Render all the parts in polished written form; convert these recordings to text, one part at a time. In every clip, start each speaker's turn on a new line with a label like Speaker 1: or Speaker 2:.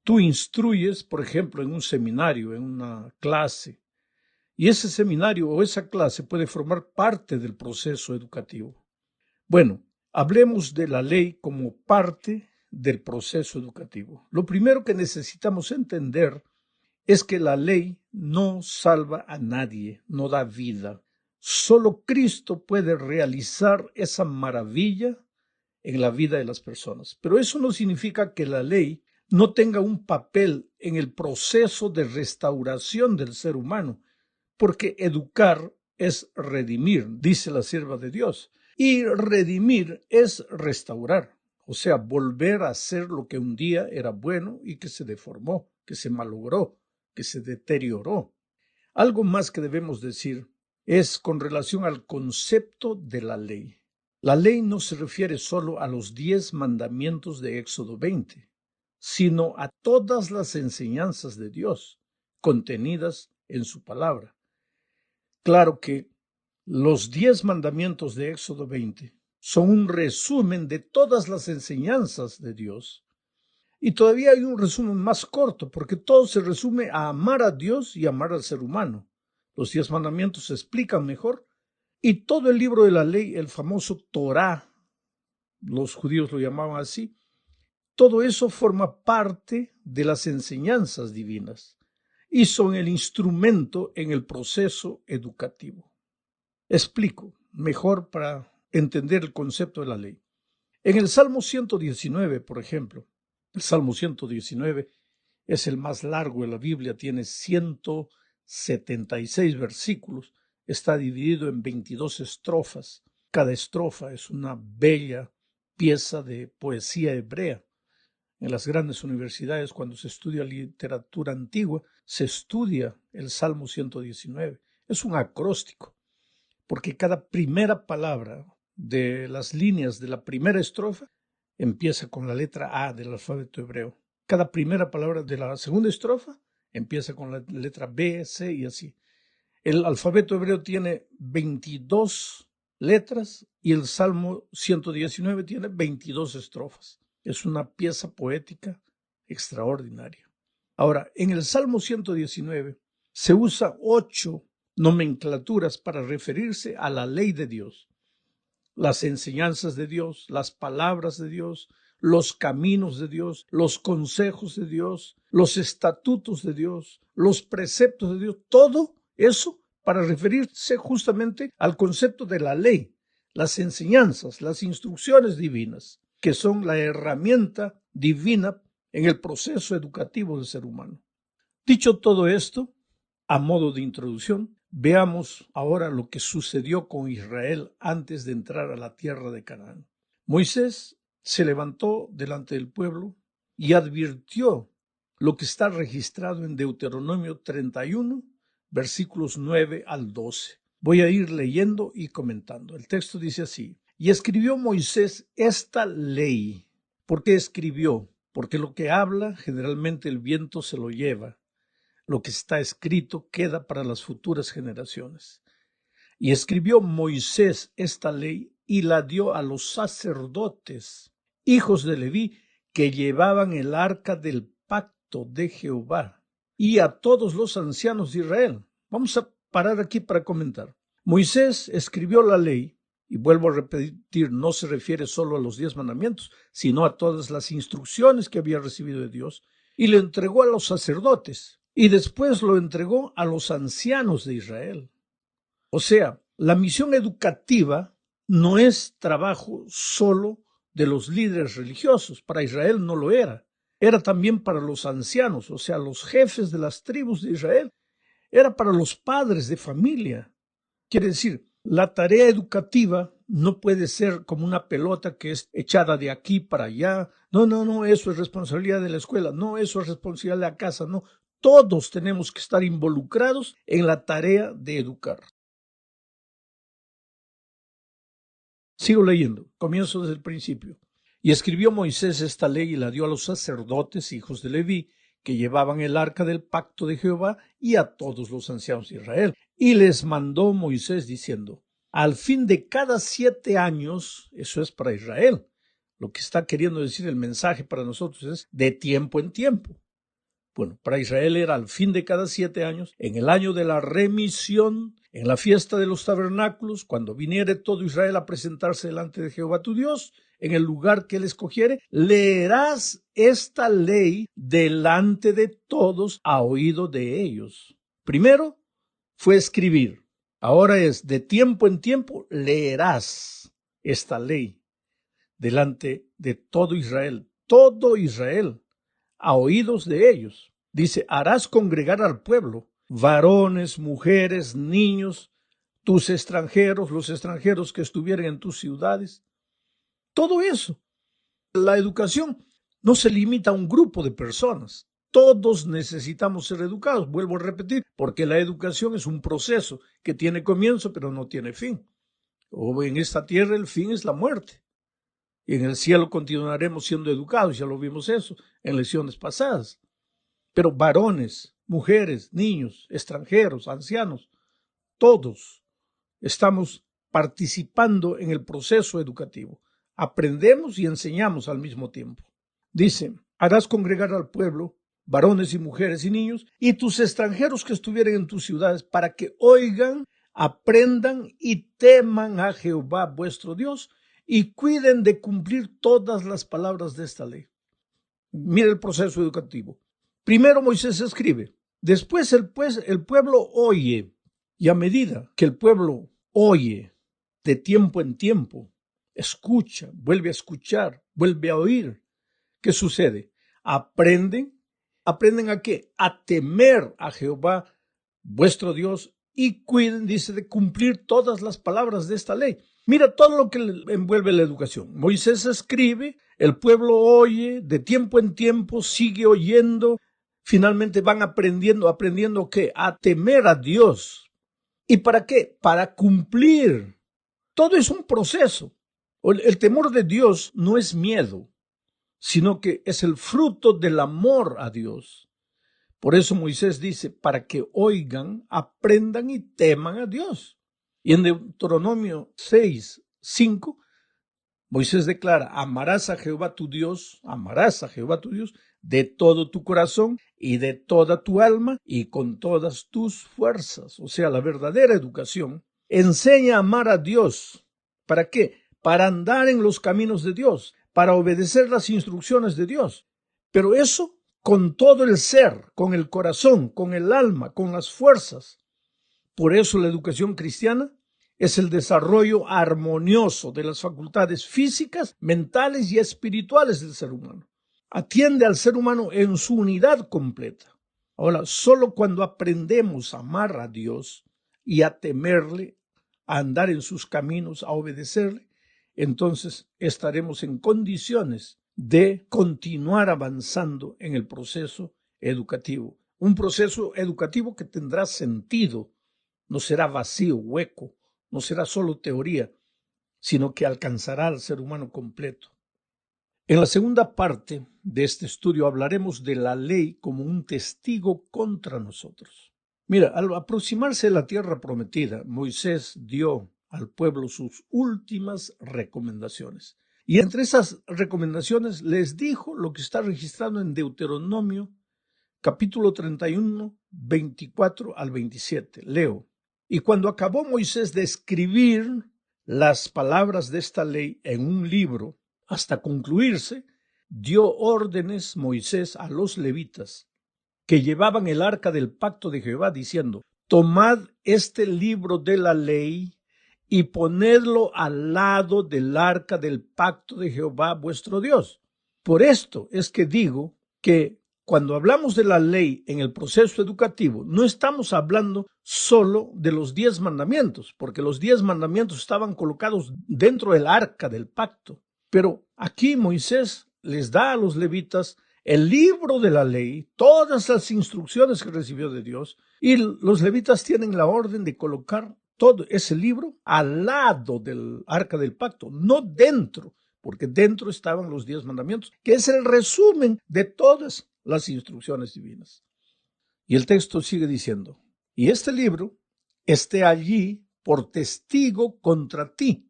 Speaker 1: Tú instruyes, por ejemplo, en un seminario, en una clase, y ese seminario o esa clase puede formar parte del proceso educativo. Bueno, hablemos de la ley como parte del proceso educativo. Lo primero que necesitamos entender es que la ley no salva a nadie, no da vida. Solo Cristo puede realizar esa maravilla en la vida de las personas. Pero eso no significa que la ley no tenga un papel en el proceso de restauración del ser humano, porque educar es redimir, dice la sierva de Dios, y redimir es restaurar, o sea, volver a hacer lo que un día era bueno y que se deformó, que se malogró, que se deterioró. Algo más que debemos decir es con relación al concepto de la ley. La ley no se refiere solo a los 10 mandamientos de Éxodo 20, sino a todas las enseñanzas de Dios contenidas en su palabra. Claro que los 10 mandamientos de Éxodo 20 son un resumen de todas las enseñanzas de Dios. Y todavía hay un resumen más corto, porque todo se resume a amar a Dios y amar al ser humano. Los 10 mandamientos se explican mejor. Y todo el libro de la ley, el famoso Torá, los judíos lo llamaban así, todo eso forma parte de las enseñanzas divinas y son el instrumento en el proceso educativo. Explico mejor para entender el concepto de la ley. En el Salmo 119, por ejemplo, el Salmo 119 es el más largo de la Biblia, tiene 176 versículos, está dividido en 22 estrofas. Cada estrofa es una bella pieza de poesía hebrea. En las grandes universidades, cuando se estudia literatura antigua, se estudia el Salmo 119. Es un acróstico, porque cada primera palabra de las líneas de la primera estrofa empieza con la letra A del alfabeto hebreo. Cada primera palabra de la segunda estrofa empieza con la letra B, C y así. El alfabeto hebreo tiene 22 letras y el Salmo 119 tiene 22 estrofas. Es una pieza poética extraordinaria. Ahora, en el Salmo 119 se usa 8 nomenclaturas para referirse a la ley de Dios, las enseñanzas de Dios, las palabras de Dios, los caminos de Dios, los consejos de Dios, los estatutos de Dios, los preceptos de Dios, todo eso para referirse justamente al concepto de la ley, las enseñanzas, las instrucciones divinas, que son la herramienta divina en el proceso educativo del ser humano. Dicho todo esto, a modo de introducción, veamos ahora lo que sucedió con Israel antes de entrar a la tierra de Canaán. Moisés se levantó delante del pueblo y advirtió lo que está registrado en Deuteronomio 31, versículos 9 al 12. Voy a ir leyendo y comentando. El texto dice así: y escribió Moisés esta ley. ¿Por qué escribió? Porque lo que habla generalmente el viento se lo lleva. Lo que está escrito queda para las futuras generaciones. Y escribió Moisés esta ley y la dio a los sacerdotes, hijos de Leví, que llevaban el arca del pacto de Jehová, y a todos los ancianos de Israel. Vamos a parar aquí para comentar. Moisés escribió la ley, y vuelvo a repetir, no se refiere solo a los 10 mandamientos, sino a todas las instrucciones que había recibido de Dios, y le entregó a los sacerdotes, y después lo entregó a los ancianos de Israel. O sea, la misión educativa no es trabajo solo de los líderes religiosos. Para Israel no lo era. Era también para los ancianos, o sea, los jefes de las tribus de Israel. Era para los padres de familia. Quiere decir, la tarea educativa no puede ser como una pelota que es echada de aquí para allá. No, eso es responsabilidad de la escuela. No, eso es responsabilidad de la casa. No, todos tenemos que estar involucrados en la tarea de educar. Sigo leyendo, comienzo desde el principio. Y escribió Moisés esta ley y la dio a los sacerdotes, hijos de Leví, que llevaban el arca del pacto de Jehová, y a todos los ancianos de Israel. Y les mandó Moisés diciendo: al fin de cada 7 años, eso es para Israel. Lo que está queriendo decir el mensaje para nosotros es de tiempo en tiempo. Bueno, para Israel era al fin de cada 7 años, en el año de la remisión, en la fiesta de los tabernáculos, cuando viniere todo Israel a presentarse delante de Jehová tu Dios, en el lugar que él escogiere, leerás esta ley delante de todos a oído de ellos. Primero fue escribir, ahora es de tiempo en tiempo leerás esta ley delante de todo Israel, a oídos de ellos. Dice, harás congregar al pueblo, varones, mujeres, niños, tus extranjeros, los extranjeros que estuvieren en tus ciudades. Todo eso. La educación no se limita a un grupo de personas. Todos necesitamos ser educados, vuelvo a repetir, porque la educación es un proceso que tiene comienzo pero no tiene fin. O en esta tierra el fin es la muerte. Y en el cielo continuaremos siendo educados, ya lo vimos eso en lecciones pasadas. Pero varones, mujeres, niños, extranjeros, ancianos, todos estamos participando en el proceso educativo. Aprendemos y enseñamos al mismo tiempo. Dice, harás congregar al pueblo, varones y mujeres y niños, y tus extranjeros que estuvieren en tus ciudades, para que oigan, aprendan y teman a Jehová vuestro Dios, y cuiden de cumplir todas las palabras de esta ley. Mira el proceso educativo. Primero Moisés escribe, después el pueblo oye, y a medida que el pueblo oye de tiempo en tiempo, escucha, vuelve a escuchar, vuelve a oír, ¿qué sucede? ¿Aprenden a qué? A temer a Jehová vuestro Dios y cuiden, dice, de cumplir todas las palabras de esta ley. Mira todo lo que envuelve la educación. Moisés escribe, el pueblo oye, de tiempo en tiempo sigue oyendo, finalmente van aprendiendo ¿qué? A temer a Dios. ¿Y para qué? Para cumplir. Todo es un proceso. El temor de Dios no es miedo, sino que es el fruto del amor a Dios. Por eso Moisés dice, para que oigan, aprendan y teman a Dios. Y en Deuteronomio 6:5, Moisés declara, amarás a Jehová tu Dios de todo tu corazón y de toda tu alma y con todas tus fuerzas. O sea, la verdadera educación enseña a amar a Dios. ¿Para qué? Para andar en los caminos de Dios, para obedecer las instrucciones de Dios. Pero eso con todo el ser, con el corazón, con el alma, con las fuerzas. Por eso la educación cristiana es el desarrollo armonioso de las facultades físicas, mentales y espirituales del ser humano. Atiende al ser humano en su unidad completa. Ahora, solo cuando aprendemos a amar a Dios y a temerle, a andar en sus caminos, a obedecerle, entonces estaremos en condiciones de continuar avanzando en el proceso educativo. Un proceso educativo que tendrá sentido, no será vacío, hueco, no será solo teoría, sino que alcanzará al ser humano completo. En la segunda parte de este estudio hablaremos de la ley como un testigo contra nosotros. Mira, al aproximarse a la tierra prometida, Moisés dio al pueblo sus últimas recomendaciones. Y entre esas recomendaciones les dijo lo que está registrado en Deuteronomio, capítulo 31, 24 al 27. Leo. Y cuando acabó Moisés de escribir las palabras de esta ley en un libro, hasta concluirse, dio órdenes Moisés a los levitas que llevaban el arca del pacto de Jehová, diciendo, tomad este libro de la ley y ponedlo al lado del arca del pacto de Jehová vuestro Dios. Por esto es que digo que cuando hablamos de la ley en el proceso educativo, no estamos hablando solo de los 10 mandamientos, porque los 10 mandamientos estaban colocados dentro del arca del pacto. Pero aquí Moisés les da a los levitas el libro de la ley, todas las instrucciones que recibió de Dios, y los levitas tienen la orden de colocar todo ese libro al lado del arca del pacto, no dentro, porque dentro estaban los 10 mandamientos, que es el resumen de todas las instrucciones divinas. Y el texto sigue diciendo, y este libro esté allí por testigo contra ti,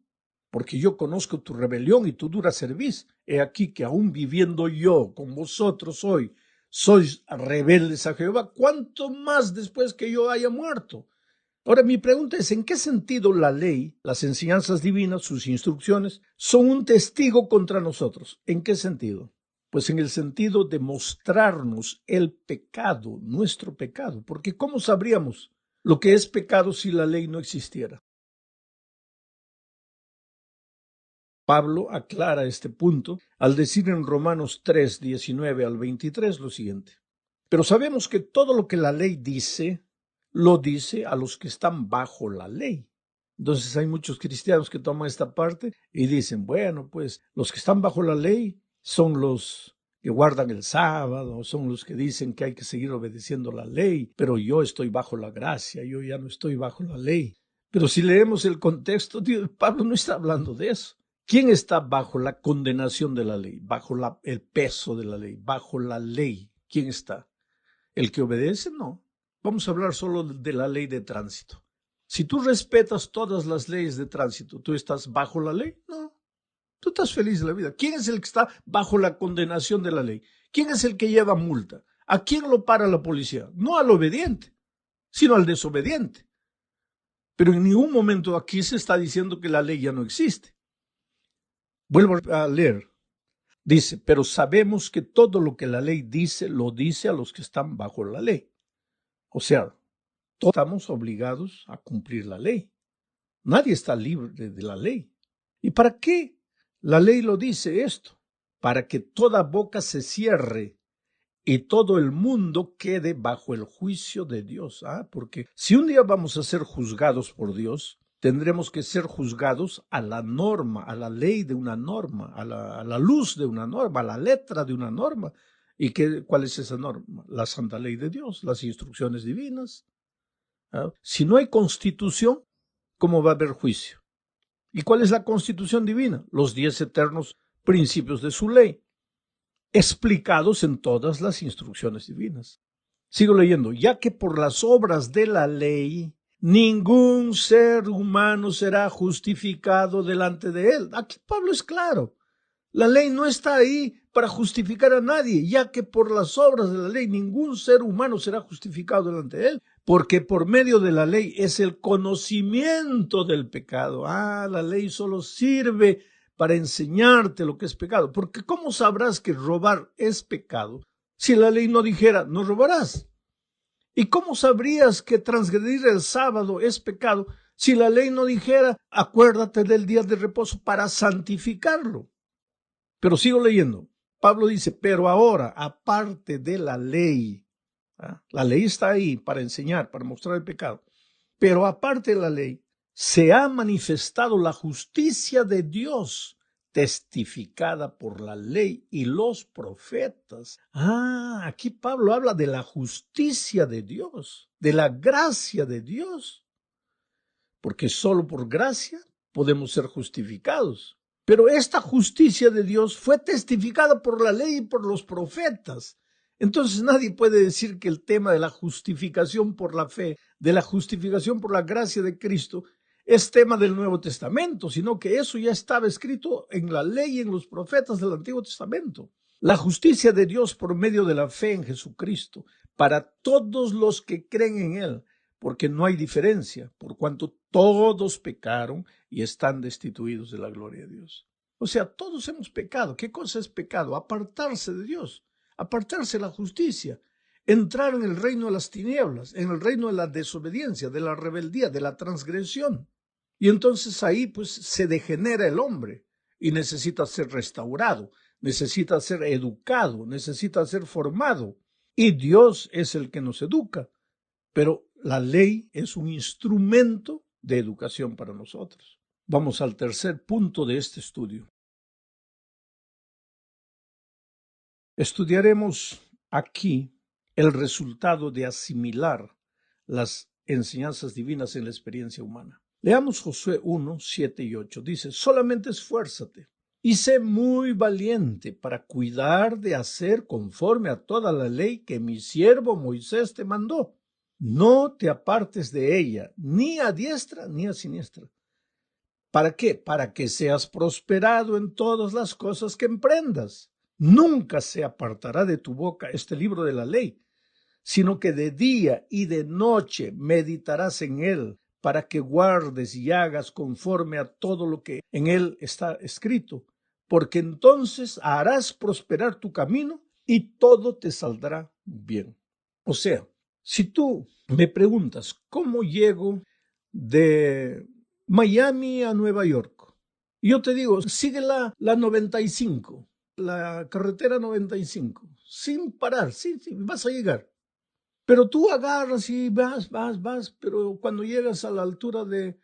Speaker 1: porque yo conozco tu rebelión y tu dura cerviz. He aquí que aún viviendo yo con vosotros hoy, sois rebeldes a Jehová, ¿cuánto más después que yo haya muerto? Ahora mi pregunta es, ¿en qué sentido la ley, las enseñanzas divinas, sus instrucciones, son un testigo contra nosotros? ¿En qué sentido? Pues en el sentido de mostrarnos el pecado, nuestro pecado, porque ¿cómo sabríamos lo que es pecado si la ley no existiera? Pablo aclara este punto al decir en Romanos 3, 19 al 23 lo siguiente. Pero sabemos que todo lo que la ley dice, lo dice a los que están bajo la ley. Entonces hay muchos cristianos que toman esta parte y dicen, bueno, pues los que están bajo la ley son los que guardan el sábado, son los que dicen que hay que seguir obedeciendo la ley, pero yo estoy bajo la gracia, yo ya no estoy bajo la ley. Pero si leemos el contexto, Pablo no está hablando de eso. ¿Quién está bajo la condenación de la ley, bajo el peso de la ley, bajo la ley? ¿Quién está? ¿El que obedece? No. Vamos a hablar solo de la ley de tránsito. Si tú respetas todas las leyes de tránsito, ¿tú estás bajo la ley? No. Tú estás feliz de la vida. ¿Quién es el que está bajo la condenación de la ley? ¿Quién es el que lleva multa? ¿A quién lo para la policía? No al obediente, sino al desobediente. Pero en ningún momento aquí se está diciendo que la ley ya no existe. Vuelvo a leer. Dice, pero sabemos que todo lo que la ley dice, lo dice a los que están bajo la ley. O sea, todos estamos obligados a cumplir la ley. Nadie está libre de la ley. ¿Y para qué la ley lo dice esto? Para que toda boca se cierre y todo el mundo quede bajo el juicio de Dios. Porque si un día vamos a ser juzgados por Dios, tendremos que ser juzgados a la norma, a la ley de una norma, a la luz de una norma, a la letra de una norma. ¿Y cuál es esa norma? La santa ley de Dios, las instrucciones divinas. Si no hay constitución, ¿cómo va a haber juicio? ¿Y cuál es la constitución divina? Los 10 eternos principios de su ley, explicados en todas las instrucciones divinas. Sigo leyendo, ya que por las obras de la ley ningún ser humano será justificado delante de él. Aquí Pablo es claro. La ley no está ahí para justificar a nadie, ya que por las obras de la ley ningún ser humano será justificado delante de él, porque por medio de la ley es el conocimiento del pecado. La ley solo sirve para enseñarte lo que es pecado, porque ¿cómo sabrás que robar es pecado si la ley no dijera no robarás? ¿Y cómo sabrías que transgredir el sábado es pecado si la ley no dijera acuérdate del día de reposo para santificarlo? Pero sigo leyendo. Pablo dice, pero ahora, aparte de la ley está ahí para enseñar, para mostrar el pecado, pero aparte de la ley, se ha manifestado la justicia de Dios, testificada por la ley y los profetas. Aquí Pablo habla de la justicia de Dios, de la gracia de Dios, porque solo por gracia podemos ser justificados. Pero esta justicia de Dios fue testificada por la ley y por los profetas. Entonces nadie puede decir que el tema de la justificación por la fe, de la justificación por la gracia de Cristo, es tema del Nuevo Testamento, sino que eso ya estaba escrito en la ley y en los profetas del Antiguo Testamento. La justicia de Dios por medio de la fe en Jesucristo, para todos los que creen en Él, porque no hay diferencia, por cuanto todos pecaron y están destituidos de la gloria de Dios. O sea, todos hemos pecado. ¿Qué cosa es pecado? Apartarse de Dios, apartarse de la justicia, entrar en el reino de las tinieblas, en el reino de la desobediencia, de la rebeldía, de la transgresión. Y entonces ahí pues se degenera el hombre y necesita ser restaurado, necesita ser educado, necesita ser formado. Y Dios es el que nos educa, pero la ley es un instrumento de educación para nosotros. Vamos al tercer punto de este estudio. Estudiaremos aquí el resultado de asimilar las enseñanzas divinas en la experiencia humana. Leamos Josué 1, 7 y 8. Dice, solamente esfuérzate y sé muy valiente para cuidar de hacer conforme a toda la ley que mi siervo Moisés te mandó. No te apartes de ella, ni a diestra ni a siniestra. ¿Para qué? Para que seas prosperado en todas las cosas que emprendas. Nunca se apartará de tu boca este libro de la ley, sino que de día y de noche meditarás en él, para que guardes y hagas conforme a todo lo que en él está escrito, porque entonces harás prosperar tu camino y todo te saldrá bien. O sea, si tú me preguntas cómo llego de Miami a Nueva York, yo te digo, sigue la 95, la carretera 95, sin parar, sí, vas a llegar. Pero tú agarras y vas, pero cuando llegas a la altura de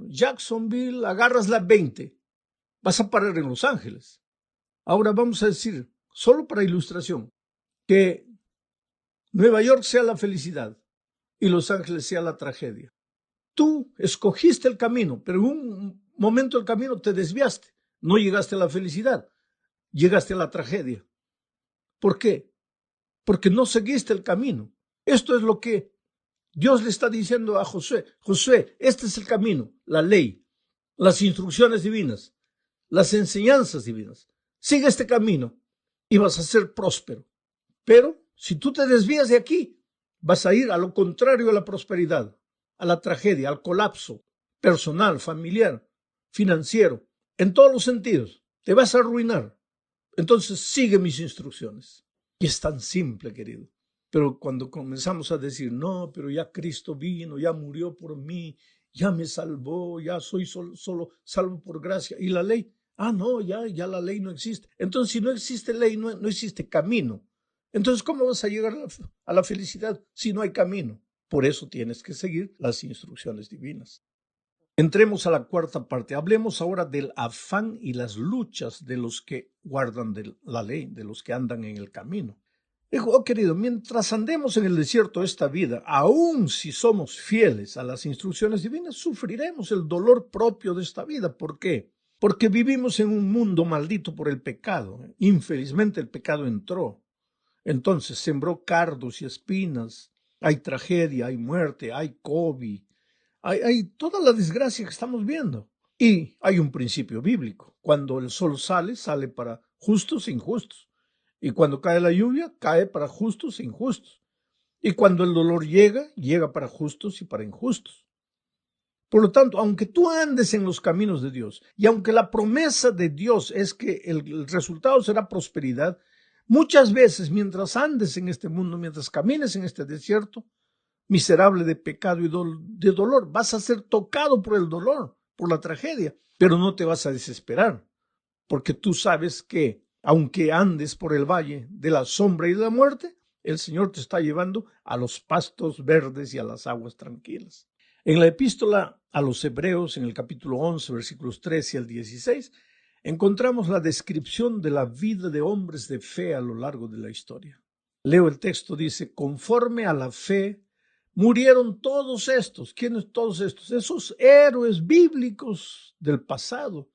Speaker 1: Jacksonville, agarras la 20, vas a parar en Los Ángeles. Ahora vamos a decir, solo para ilustración, que Nueva York sea la felicidad y Los Ángeles sea la tragedia. Tú escogiste el camino, pero en un momento del camino te desviaste. No llegaste a la felicidad, llegaste a la tragedia. ¿Por qué? Porque no seguiste el camino. Esto es lo que Dios le está diciendo a Josué. Josué, este es el camino, la ley, las instrucciones divinas, las enseñanzas divinas. Sigue este camino y vas a ser próspero. Pero si tú te desvías de aquí, vas a ir a lo contrario a la prosperidad, a la tragedia, al colapso personal, familiar, financiero, en todos los sentidos. Te vas a arruinar. Entonces sigue mis instrucciones. Y es tan simple, querido. Pero cuando comenzamos a decir, no, pero ya Cristo vino, ya murió por mí, ya me salvó, ya soy solo salvo por gracia. ¿Y la ley? No, ya la ley no existe. Entonces, si no existe ley, no existe camino. Entonces, ¿cómo vas a llegar a la felicidad si no hay camino? Por eso tienes que seguir las instrucciones divinas. Entremos a la cuarta parte. Hablemos ahora del afán y las luchas de los que guardan la ley, de los que andan en el camino. Dijo, oh querido, mientras andemos en el desierto de esta vida, aun si somos fieles a las instrucciones divinas, sufriremos el dolor propio de esta vida. ¿Por qué? Porque vivimos en un mundo maldito por el pecado. Infelizmente el pecado entró. Entonces sembró cardos y espinas. Hay tragedia, hay muerte, hay COVID. Hay toda la desgracia que estamos viendo. Y hay un principio bíblico. Cuando el sol sale, sale para justos e injustos. Y cuando cae la lluvia, cae para justos e injustos. Y cuando el dolor llega, llega para justos y para injustos. Por lo tanto, aunque tú andes en los caminos de Dios, y aunque la promesa de Dios es que el resultado será prosperidad, muchas veces mientras andes en este mundo, mientras camines en este desierto, miserable de pecado y de dolor, vas a ser tocado por el dolor, por la tragedia, pero no te vas a desesperar, porque tú sabes que aunque andes por el valle de la sombra y de la muerte, el Señor te está llevando a los pastos verdes y a las aguas tranquilas. En la epístola a los Hebreos, en el capítulo 11, versículos 13 al 16, encontramos la descripción de la vida de hombres de fe a lo largo de la historia. Leo el texto, dice, conforme a la fe, murieron todos estos. ¿Quiénes todos estos? Esos héroes bíblicos del pasado.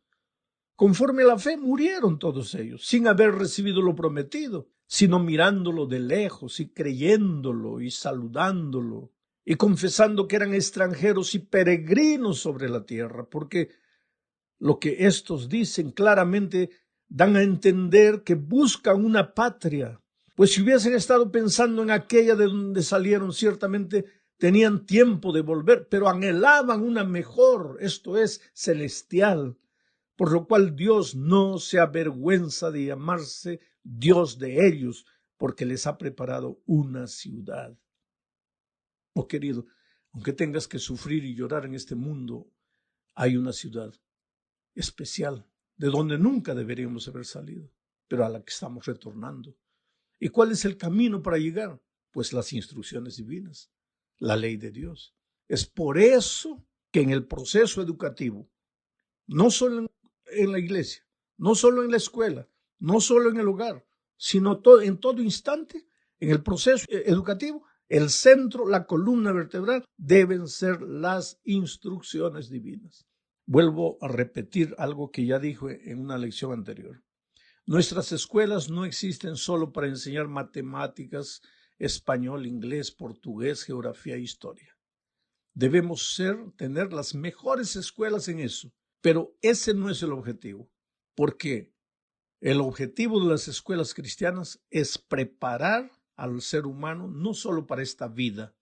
Speaker 1: Conforme a la fe murieron todos ellos, sin haber recibido lo prometido, sino mirándolo de lejos y creyéndolo y saludándolo y confesando que eran extranjeros y peregrinos sobre la tierra, porque lo que estos dicen claramente dan a entender que buscan una patria. Pues si hubiesen estado pensando en aquella de donde salieron, ciertamente tenían tiempo de volver, pero anhelaban una mejor, esto es, celestial, por lo cual Dios no se avergüenza de llamarse Dios de ellos, porque les ha preparado una ciudad. Oh querido, aunque tengas que sufrir y llorar en este mundo, hay una ciudad especial, de donde nunca deberíamos haber salido, pero a la que estamos retornando. ¿Y cuál es el camino para llegar? Pues las instrucciones divinas, la ley de Dios. Es por eso que en el proceso educativo, no solo en la iglesia, no solo en la escuela, no solo en el hogar, sino en todo instante, en el proceso educativo, el centro, la columna vertebral, deben ser las instrucciones divinas. Vuelvo a repetir algo que ya dije en una lección anterior. Nuestras escuelas no existen solo para enseñar matemáticas, español, inglés, portugués, geografía e historia. Debemos tener las mejores escuelas en eso, pero ese no es el objetivo, porque El objetivo de las escuelas cristianas es preparar al ser humano no solo para esta vida,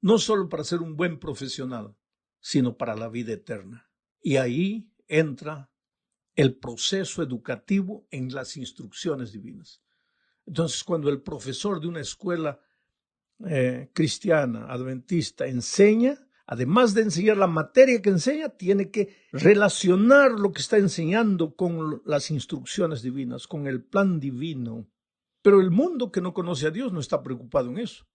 Speaker 1: no solo para ser un buen profesional, sino para la vida eterna. Y ahí entra el proceso educativo en las instrucciones divinas. Entonces, cuando el profesor de una escuela cristiana, adventista, enseña, además de enseñar la materia que enseña, tiene que relacionar lo que está enseñando con las instrucciones divinas, con el plan divino. Pero el mundo que no conoce a Dios no está preocupado en eso.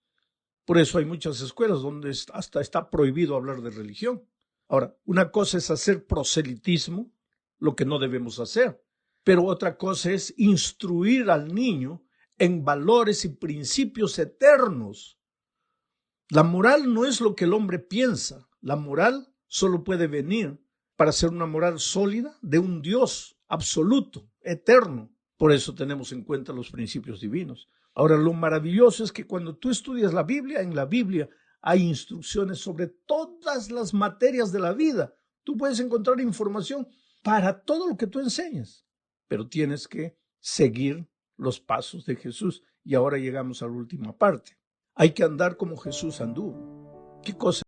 Speaker 1: Por eso hay muchas escuelas donde hasta está prohibido hablar de religión. Ahora, una cosa es hacer proselitismo, lo que no debemos hacer, pero otra cosa es instruir al niño en valores y principios eternos. La moral no es lo que el hombre piensa. La moral solo puede venir para ser una moral sólida de un Dios absoluto, eterno. Por eso tenemos en cuenta los principios divinos. Ahora, lo maravilloso es que cuando tú estudias la Biblia, en la Biblia hay instrucciones sobre todas las materias de la vida. Tú puedes encontrar información para todo lo que tú enseñas, pero tienes que seguir los pasos de Jesús. Y ahora llegamos a la última parte. Hay que andar como Jesús anduvo. ¿Qué cosa